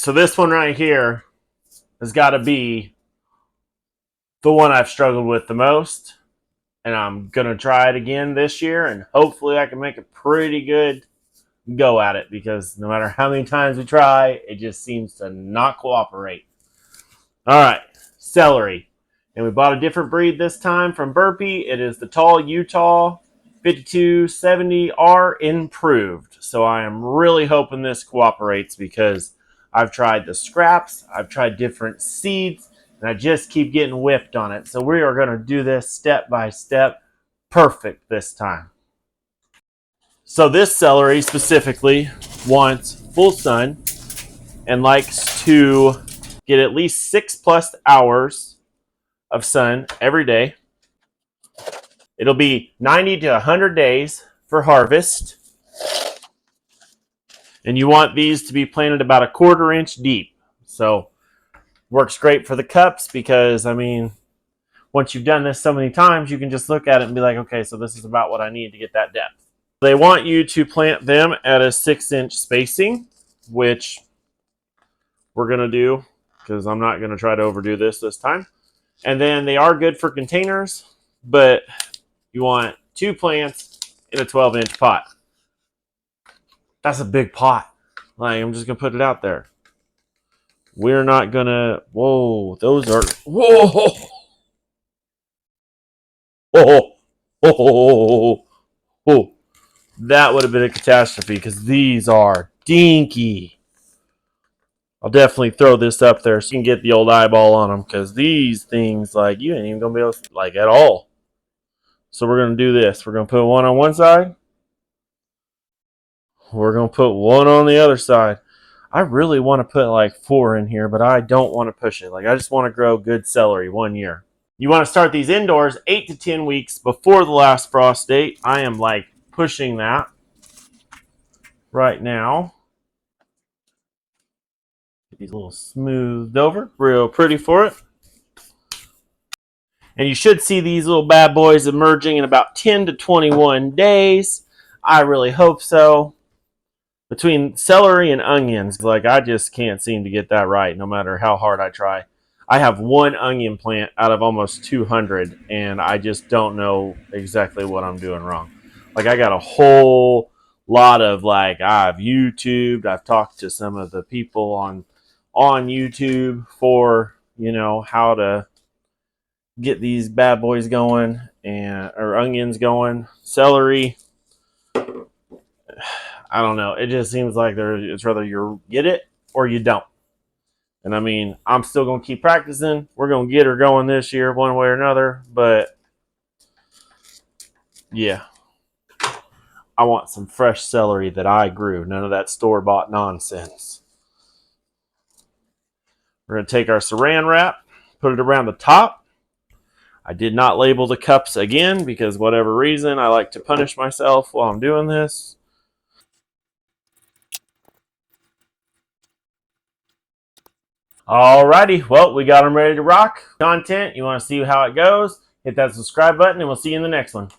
So this one right here has got to be the one I've struggled with the most. And I'm going to try it again this year. And hopefully I can make a pretty good go at it. Because no matter how many times we try, it just seems to not cooperate. All right. Celery. And we bought a different breed this time from Burpee. It is the Tall Utah 5270R improved. So I am really hoping this cooperates because I've tried the scraps, I've tried different seeds, and I just keep getting whipped on it. So we are going to do this step by step, perfect this time. So this celery specifically wants full sun and likes to get at least 6+ hours of sun every day. It'll be 90 to 100 days for harvest. And you want these to be planted about a 1/4 inch deep. So works great for the cups because, I mean, once you've done this so many times, you can just look at it and be like, okay, so this is about what I need to get that depth. They want you to plant them at a 6-inch spacing, which we're going to do because I'm not going to try to overdo this time. And then they are good for containers, but you want 2 plants in a 12-inch pot. That's a big pot. Like, I'm just going to put it out there. We're not going to... Whoa, those are... Whoa! Oh, oh, oh. That would have been a catastrophe because these are dinky. I'll definitely throw this up there so you can get the old eyeball on them because these things, like, you ain't even going to be able to, like, at all. So we're going to do this. We're going to put one on one side. We're going to put one on the other side. I really want to put like 4 in here, but I don't want to push it. Like, I just want to grow good celery 1 year. You want to start these indoors 8 to 10 weeks before the last frost date. I am like pushing that right now. Get these a little smoothed over. Real pretty for it. And you should see these little bad boys emerging in about 10 to 21 days. I really hope so. Between celery and onions, like, I just can't seem to get that right no matter how hard I try. I have 1 onion plant out of almost 200, and I just don't know exactly what I'm doing wrong. Like, I got a whole lot of, like, I've YouTubed, I've talked to some of the people on YouTube for, you know, how to get these bad boys going, or onions going. Celery, I don't know. It just seems like it's rather you get it or you don't. And I mean, I'm still going to keep practicing. We're going to get her going this year one way or another. But, yeah. I want some fresh celery that I grew. None of that store-bought nonsense. We're going to take our saran wrap, put it around the top. I did not label the cups again because whatever reason, I like to punish myself while I'm doing this. Alrighty, well, we got them ready to rock. Content, you want to see how it goes? Hit that subscribe button and we'll see you in the next one.